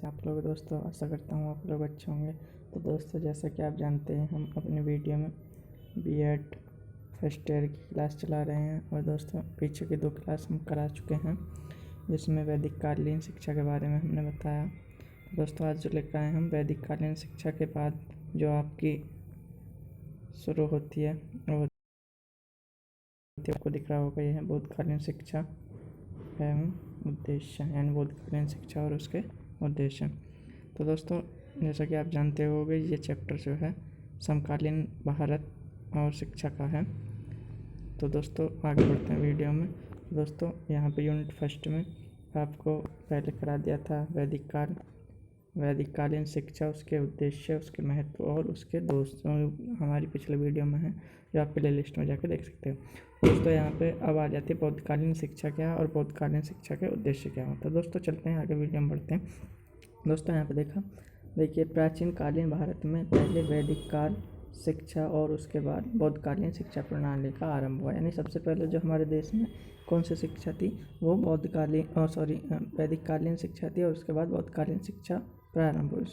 आप लोग दोस्तों, आशा करता हूँ आप लोग अच्छे होंगे। तो दोस्तों, जैसा कि आप जानते हैं, हम अपने वीडियो में बीएड फर्स्ट ईयर की क्लास चला रहे हैं। और दोस्तों, पीछे की 2 क्लास हम करा चुके हैं, जिसमें वैदिक कालीन शिक्षा के बारे में हमने बताया। तो दोस्तों, आज जो लेकर आए हम वैदिक कालीन शिक्षा के बाद जो आपकी शुरू होती है वो आपको दिख रहा होगा, यह है बौद्धकालीन शिक्षा एवं उद्देश्य, यानी बौद्धकालीन शिक्षा और उसके उद्देश्य। तो दोस्तों, जैसा कि आप जानते होंगे, ये चैप्टर जो है समकालीन भारत और शिक्षा का है। तो दोस्तों, आगे बढ़ते हैं वीडियो में। दोस्तों, यहाँ पे यूनिट फर्स्ट में आपको पहले करा दिया था वैदिक कालीन शिक्षा, उसके उद्देश्य, उसके महत्व और उसके दोस्तों हमारी पिछले वीडियो में है, जो आप प्ले लिस्ट में जाकर देख सकते हो। दोस्तों, यहाँ पे अब आ जाती है बौद्धकालीन शिक्षा क्या और बौद्धकालीन शिक्षा के उद्देश्य क्या होता है। दोस्तों, चलते हैं आगे, वीडियो में बढ़ते हैं। दोस्तों, यहाँ पे देखिए, प्राचीन कालीन भारत में पहले वैदिक काल शिक्षा और उसके बाद बौद्धकालीन शिक्षा प्रणाली का आरंभ हुआ। यानी सबसे पहले जो हमारे देश में कौन सी शिक्षा थी, वो वैदिक कालीन शिक्षा थी, और उसके बाद बौद्धकालीन शिक्षा प्रारंभ हुई।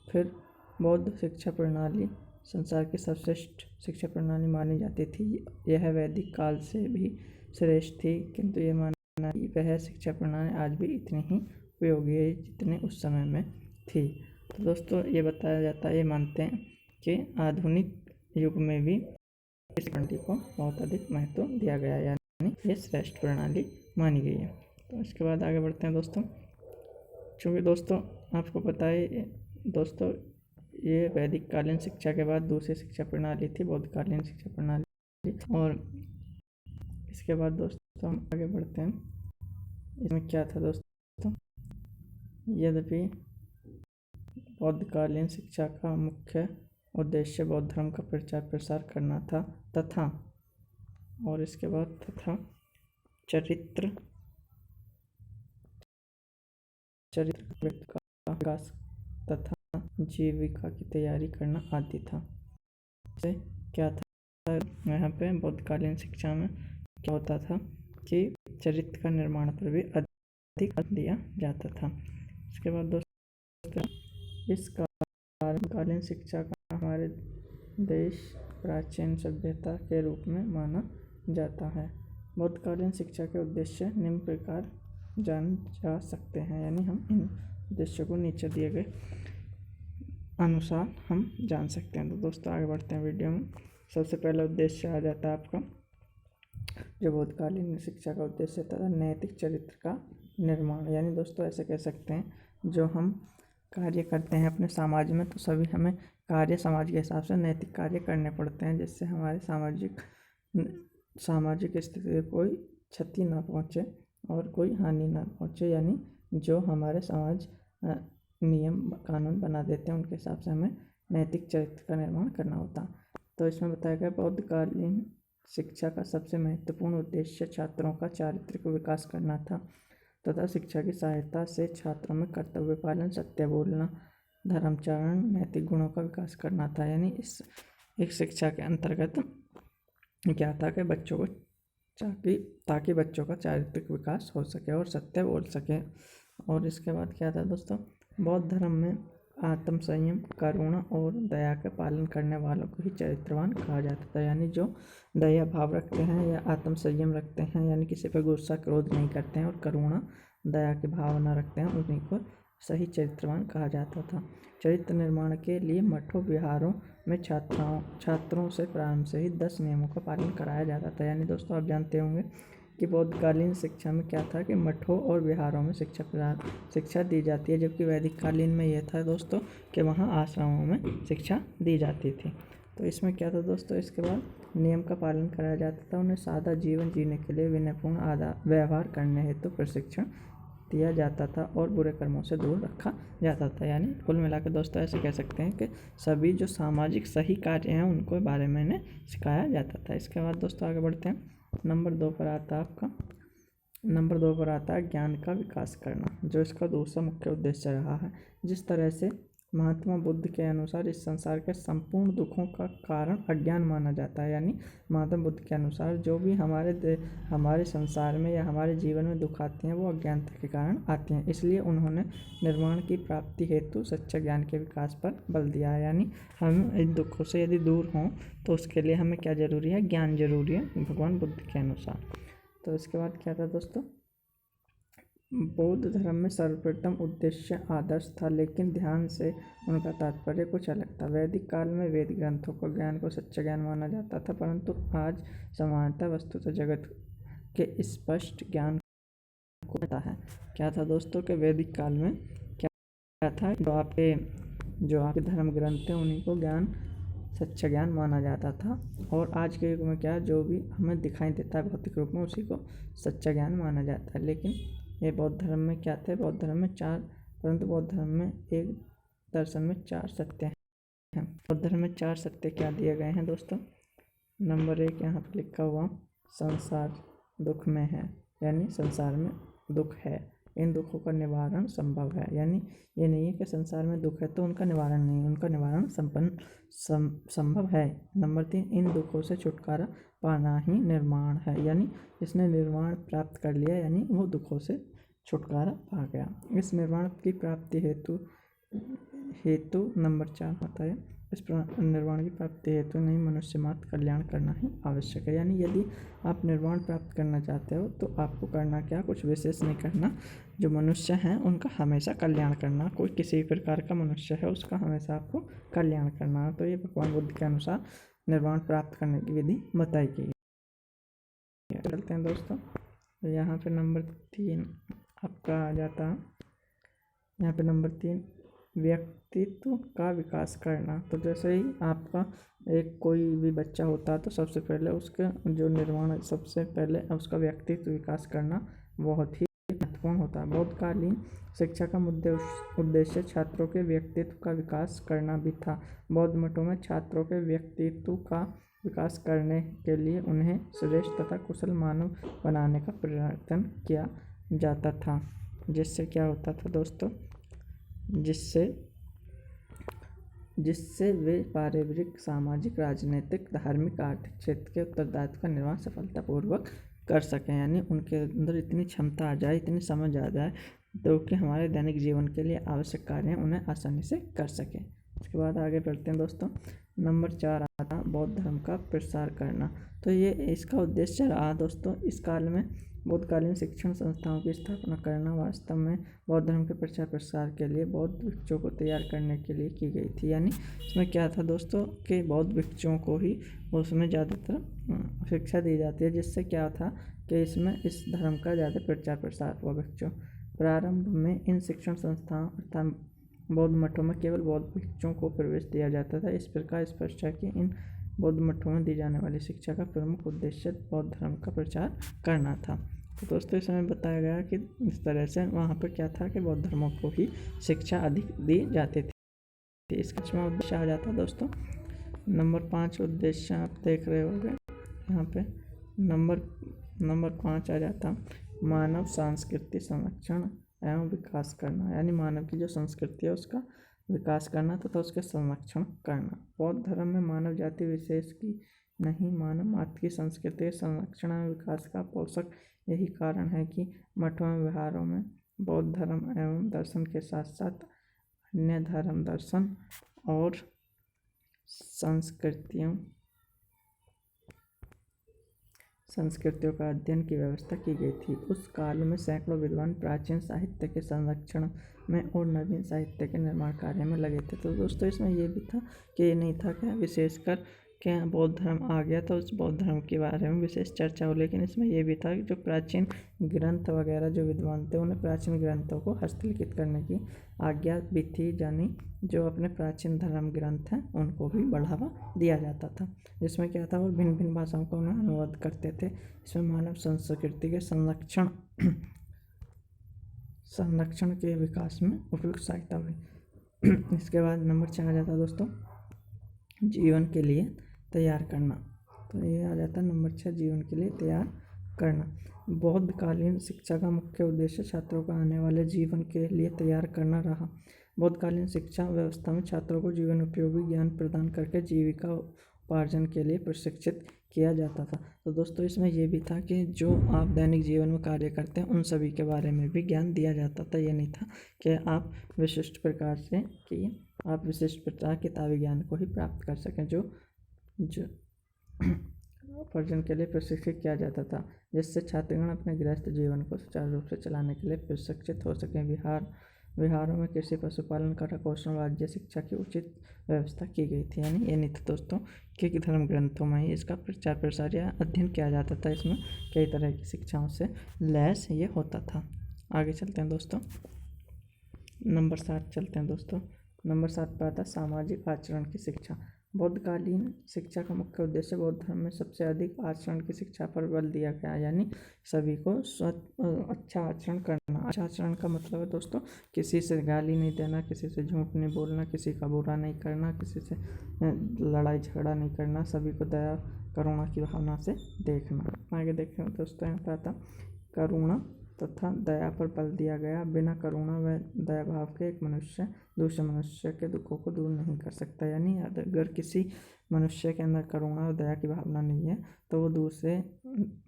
फिर बौद्ध शिक्षा प्रणाली संसार की सर्वश्रेष्ठ शिक्षा प्रणाली मानी जाती थी। यह वैदिक काल से भी श्रेष्ठ थी, किंतु यह मानना कि वह शिक्षा प्रणाली आज भी इतनी ही उपयोगी है जितने उस समय में थी। तो दोस्तों, ये बताया जाता है, ये मानते हैं कि आधुनिक युग में भी इस प्रणाली को बहुत अधिक महत्व दिया गया है, यानी ये श्रेष्ठ प्रणाली मानी गई है। तो इसके बाद आगे बढ़ते हैं दोस्तों। चूँकि दोस्तों आपको पता है दोस्तों, ये वैदिक कालीन शिक्षा के बाद दूसरी शिक्षा प्रणाली थी बौद्धकालीन शिक्षा प्रणाली। और इसके बाद दोस्तों हम आगे बढ़ते हैं। इसमें क्या था दोस्तों, यद्यपि बौद्धकालीन शिक्षा का मुख्य उद्देश्य बौद्ध धर्म का प्रचार प्रसार करना था तथा चरित्र का विकास तथा जीविका की तैयारी करना आदि था। से क्या था, यहाँ पे बौद्धकालीन शिक्षा में क्या होता था कि चरित्र का निर्माण पर भी अधिक दिया जाता था। इसके बाद दोस्तों, इस कालीन शिक्षा का हमारे देश प्राचीन सभ्यता के रूप में माना जाता है। बौद्धकालीन शिक्षा के उद्देश्य निम्न प्रकार जान जा सकते हैं, यानी हम इन उद्देश्यों को नीचे दिए गए अनुसार हम जान सकते हैं। तो दोस्तों, आगे बढ़ते हैं वीडियो में। सबसे पहला उद्देश्य आ जाता है आपका, जो बौद्धकालीन शिक्षा का उद्देश्य था, नैतिक चरित्र का निर्माण। यानी दोस्तों, ऐसे कह सकते हैं, जो हम कार्य करते हैं अपने समाज में, तो सभी हमें कार्य समाज के हिसाब से नैतिक कार्य करने पड़ते हैं, जिससे हमारे सामाजिक स्थिति को कोई क्षति ना पहुँचे और कोई हानि ना पहुँचे। यानी जो हमारे समाज नियम कानून बना देते हैं, उनके हिसाब से हमें नैतिक चरित्र का निर्माण करना होता। तो इसमें बताया गया, बौद्धकालीन शिक्षा का सबसे महत्वपूर्ण उद्देश्य छात्रों का चारित्रिक विकास करना था तथा शिक्षा की सहायता से छात्रों में कर्तव्य पालन, सत्य बोलना, धर्माचरण, नैतिक गुणों का विकास करना था। यानी इस एक शिक्षा के अंतर्गत क्या था कि बच्चों को ताकि बच्चों का चारित्रिक विकास हो सके और सत्य बोल सके। और इसके बाद क्या था दोस्तों, बौद्ध धर्म में आत्म संयम, करुणा और दया का पालन करने वालों को ही चरित्रवान कहा जाता था। यानी जो दया भाव रखते हैं या आत्म संयम रखते हैं, यानी किसी पर गुस्सा क्रोध नहीं करते हैं, और करुणा दया की भावना रखते हैं, उन्हीं को सही चरित्रवान कहा जाता था। चरित्र निर्माण के लिए मठों विहारों में छात्रों से प्रारंभ से ही 10 नियमों का पालन कराया जाता था। यानी दोस्तों, आप जानते होंगे कि बौद्धकालीन शिक्षा में क्या था कि मठों और विहारों में शिक्षा दी जाती है, जबकि वैदिक कालीन में यह था दोस्तों कि वहाँ आश्रमों में शिक्षा दी जाती थी। तो इसमें क्या था दोस्तों, इसके बाद नियम का पालन कराया जाता था। उन्हें सादा जीवन जीने के लिए विनयपूर्ण व्यवहार करने हेतु प्रशिक्षण दिया जाता था और बुरे कर्मों से दूर रखा जाता था। यानी कुल मिलाकर दोस्तों, ऐसे कह सकते हैं कि सभी जो सामाजिक सही कार्य हैं उनको बारे में इन्हें सिखाया जाता था। इसके बाद दोस्तों, आगे बढ़ते हैं। नंबर 2 पर आता है ज्ञान का विकास करना, जो इसका दूसरा मुख्य उद्देश्य रहा है। जिस तरह से महात्मा बुद्ध के अनुसार इस संसार के संपूर्ण दुखों का कारण अज्ञान माना जाता है। यानी महात्मा बुद्ध के अनुसार जो भी हमारे संसार में या हमारे जीवन में दुख आते हैं वो अज्ञानता के कारण आते हैं। इसलिए उन्होंने निर्वाण की प्राप्ति हेतु सच्चे ज्ञान के विकास पर बल दिया है। यानी हम इन दुखों से यदि दूर हों तो उसके लिए हमें क्या जरूरी है? ज्ञान जरूरी है भगवान बुद्ध के अनुसार। तो इसके बाद क्या था दोस्तों? बौद्ध धर्म में सर्वप्रथम उद्देश्य आदर्श था, लेकिन ध्यान से उनका तात्पर्य कुछ अलग था। वैदिक काल में वेद ग्रंथों को ज्ञान को सच्चा ज्ञान माना जाता था, परंतु आज सामान्यतः वस्तुतः जगत के स्पष्ट ज्ञान को पता है। क्या था दोस्तों कि वैदिक काल में क्या था? जो आपके धर्म ग्रंथ हैं उन्हीं को सच्चा ज्ञान माना जाता था, और आज के युग में क्या, जो भी हमें दिखाई देता है भौतिक रूप में उसी को सच्चा ज्ञान माना जाता है। लेकिन ये बौद्ध धर्म में क्या थे? बौद्ध धर्म में परंतु बौद्ध धर्म में एक दर्शन में 4 सत्य हैं। बौद्ध धर्म में 4 सत्य क्या दिए गए हैं दोस्तों? नंबर 1 यहाँ पर लिखा हुआ, संसार दुख में है, यानी संसार में दुख है, इन दुखों का निवारण संभव है। यानी ये नहीं है कि संसार में दुख है तो उनका निवारण नहीं है, उनका निवारण संभव है। नंबर 3, इन दुखों से छुटकारा पाना ही निर्वाण है। यानी जिसने निर्वाण प्राप्त कर लिया यानी वो दुखों से छुटकारा पा गया। इस निर्वाण की प्राप्ति हेतु नंबर 4 होता है, इस निर्वाण की प्राप्ति हेतु नहीं मनुष्य मात्र कल्याण करना ही आवश्यक है। यानी यदि आप निर्वाण प्राप्त करना चाहते हो तो आपको करना क्या? कुछ विशेष नहीं करना। जो मनुष्य हैं उनका हमेशा कल्याण करना। कोई किसी प्रकार का मनुष्य है उसका हमेशा आपको कल्याण करना। तो ये भगवान बुद्ध के अनुसार निर्वाण प्राप्त करने की विधि बताई गई है। चलते हैं दोस्तों, तो यहाँ पे नंबर 3 आपका आ जाता है। यहाँ पे नंबर 3, व्यक्तित्व का विकास करना। तो जैसे ही आपका कोई भी बच्चा होता है तो सबसे पहले उसका जो निर्माण, सबसे पहले उसका व्यक्तित्व विकास करना बहुत ही महत्वपूर्ण होता है। बौद्धकालीन शिक्षा का उद्देश्य छात्रों के व्यक्तित्व का विकास करना भी था। बौद्ध मठों में छात्रों के व्यक्तित्व का विकास करने के लिए उन्हें श्रेष्ठ तथा कुशल मानव बनाने का प्रयत्न किया जाता था। जिससे क्या होता था दोस्तों? जिससे वे पारिवारिक, सामाजिक, राजनीतिक, धार्मिक, आर्थिक क्षेत्र के उत्तरदायित्व का निर्वहन सफलतापूर्वक कर सकें। यानी उनके अंदर इतनी क्षमता आ जाए, इतनी समझ आ जाए तो कि हमारे दैनिक जीवन के लिए आवश्यक कार्य उन्हें आसानी से कर सकें। उसके बाद आगे बढ़ते हैं दोस्तों। नंबर 4 आता बौद्ध धर्म का प्रसार करना। तो ये इसका उद्देश्य रहा दोस्तों इस काल में बौद्धकालीन शिक्षण संस्थाओं की स्थापना करना। वास्तव में बौद्ध धर्म के प्रचार प्रसार के लिए बौद्ध भिक्षुओं को तैयार करने के लिए की गई थी। यानी इसमें क्या था दोस्तों कि बौद्ध भिक्षुओं को ही उसमें ज़्यादातर शिक्षा दी जाती है, जिससे क्या था कि इसमें इस धर्म का ज़्यादा प्रचार प्रसार हुआ। भिक्षु प्रारंभ में इन शिक्षण संस्थाओं अर्थात बौद्ध मठों में केवल बौद्ध भिक्षुओं को प्रवेश दिया जाता था। इस प्रकार स्पष्ट है कि इन बौद्ध मठों में दी जाने वाली शिक्षा का प्रमुख उद्देश्य बौद्ध धर्म का प्रचार करना था। तो दोस्तों इस समय बताया गया कि इस तरह से वहाँ पर क्या था कि बौद्ध धर्मों को ही शिक्षा अधिक दी जाती थी। इसका 5वां उद्देश्य आ जाता है दोस्तों। नंबर 5 उद्देश्य आप देख रहे होंगे यहाँ पे नंबर 5 आ जाता मानव संस्कृति संरक्षण एवं विकास करना। यानी मानव की जो संस्कृति है उसका विकास करना तथा उसके संरक्षण करना। बौद्ध धर्म में मानव जाति विशेष की नहीं, मानव मात्र की संस्कृति संरक्षण एवं विकास का पोषक यही कारण है कि मठों में विहारों में बौद्ध धर्म एवं दर्शन के साथ साथ अन्य धर्म, दर्शन और संस्कृतियों का अध्ययन की व्यवस्था की गई थी। उस काल में सैकड़ों विद्वान प्राचीन साहित्य के संरक्षण में और नवीन साहित्य के निर्माण कार्य में लगे थे। तो दोस्तों इसमें ये भी था कि ये नहीं था कि विशेषकर क्या बौद्ध धर्म आ गया तो उस बौद्ध धर्म के बारे में विशेष चर्चा हो, लेकिन इसमें यह भी था कि जो प्राचीन ग्रंथ वगैरह जो विद्वान थे उन्हें प्राचीन ग्रंथों को हस्तलिखित करने की आज्ञा भी थी। यानी जो अपने प्राचीन धर्म ग्रंथ हैं उनको भी बढ़ावा दिया जाता था, जिसमें क्या था वो भिन्न भिन्न भाषाओं का उन्हें अनुवाद करते थे। इसमें मानव संस्कृति के संरक्षण के विकास में उपयुक्त सहायता हुई। इसके बाद नंबर 4 आ जाता दोस्तों जीवन के लिए तैयार करना। तो ये आ जाता नंबर 6 जीवन के लिए तैयार करना। बौद्धकालीन शिक्षा का मुख्य उद्देश्य छात्रों का आने वाले जीवन के लिए तैयार करना रहा। बौद्धकालीन शिक्षा व्यवस्था में छात्रों को जीवन उपयोगी ज्ञान प्रदान करके जीविका उपार्जन के लिए प्रशिक्षित किया जाता था। तो दोस्तों इसमें यह भी था कि जो आप दैनिक जीवन में कार्य करते हैं उन सभी के बारे में भी ज्ञान दिया जाता था। ये नहीं था कि आप विशिष्ट प्रकार किताबी ज्ञान को ही प्राप्त कर सकें। जो उपार्जन के लिए प्रशिक्षित किया जाता था, जिससे छात्रगण अपने गृहस्थ जीवन को सुचारू रूप से चलाने के लिए प्रशिक्षित हो सकें। विहारों में कृषि, पशुपालन, कला कौशल, वाद्य शिक्षा की उचित व्यवस्था की गई थी। यानी ये नहीं था दोस्तों कि धर्म ग्रंथों में ही इसका प्रचार प्रसार या अध्ययन किया जाता था। इसमें कई तरह की शिक्षाओं से लैस ये होता था। आगे चलते हैं दोस्तों, नंबर 7 चलते हैं दोस्तों। नंबर 7 पर आता सामाजिक आचरण की शिक्षा। बौद्धकालीन शिक्षा का मुख्य उद्देश्य बौद्ध धर्म में सबसे अधिक आचरण की शिक्षा पर बल दिया गया, यानी सभी को अच्छा आचरण करना। अच्छा आचरण का मतलब है दोस्तों किसी से गाली नहीं देना, किसी से झूठ नहीं बोलना, किसी का बुरा नहीं करना, किसी से लड़ाई झगड़ा नहीं करना, सभी को दया करुणा की भावना से देखना। आगे देखें दोस्तों, यहाँ पर आता करुणा तथा दया पर बल दिया गया। बिना करुणा व दया भाव के एक मनुष्य दूसरे मनुष्य के दुखों को दूर नहीं कर सकता। यानी अगर किसी मनुष्य के अंदर करुणा और दया की भावना नहीं है तो वो दूसरे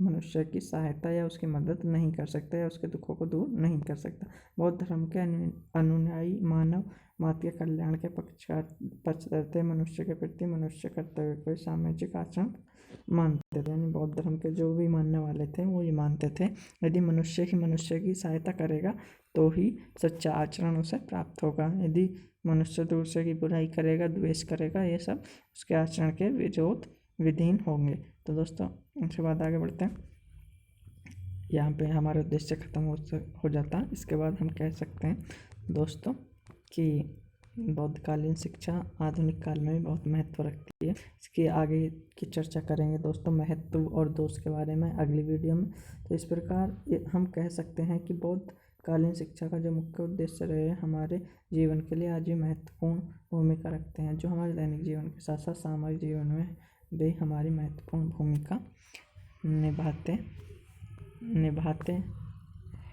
मनुष्य की सहायता या उसकी मदद नहीं कर सकता या उसके दुखों को दूर नहीं कर सकता। बौद्ध धर्म के अनुयायी मानव मात्र के कल्याण के पक्ष रहते मनुष्य के प्रति मनुष्य कर्तव्य को सामाजिक आचरण मानते थे। यानी बौद्ध धर्म के जो भी मानने वाले थे वो ये मानते थे यदि मनुष्य ही मनुष्य की सहायता करेगा तो ही सच्चा आचरण उसे प्राप्त होगा। यदि मनुष्य दूसरे की बुराई करेगा, द्वेष करेगा, ये सब उसके आचरण के विरोध विधीन होंगे। तो दोस्तों उसके बाद आगे बढ़ते हैं। यहाँ पे हमारा उद्देश्य खत्म हो जाता है। इसके बाद हम कह सकते हैं दोस्तों कि बौद्धकालीन शिक्षा आधुनिक काल में भी बहुत महत्व रखती है। इसकी आगे की चर्चा करेंगे दोस्तों महत्व और दोष के बारे में अगली वीडियो में। तो इस प्रकार हम कह सकते हैं कि बौद्धकालीन शिक्षा का जो मुख्य उद्देश्य रहे हमारे जीवन के लिए आज भी महत्वपूर्ण भूमिका रखते हैं, जो हमारे दैनिक जीवन के साथ साथ सामाजिक जीवन में भी हमारी महत्वपूर्ण भूमिका निभाते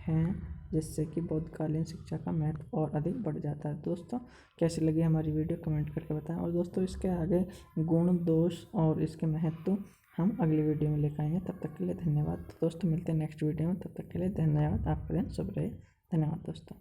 हैं, जिससे कि बौद्धकालीन शिक्षा का महत्व और अधिक बढ़ जाता है। दोस्तों कैसी लगी हमारी वीडियो कमेंट करके बताएं, और दोस्तों इसके आगे गुण, दोष और इसके महत्व हम अगली वीडियो में लेकर आएंगे। तब तक के लिए धन्यवाद दोस्तों, मिलते हैं नेक्स्ट वीडियो में। तब तक के लिए धन्यवाद, आपका दिन शुभ रहे। धन्यवाद दोस्तों।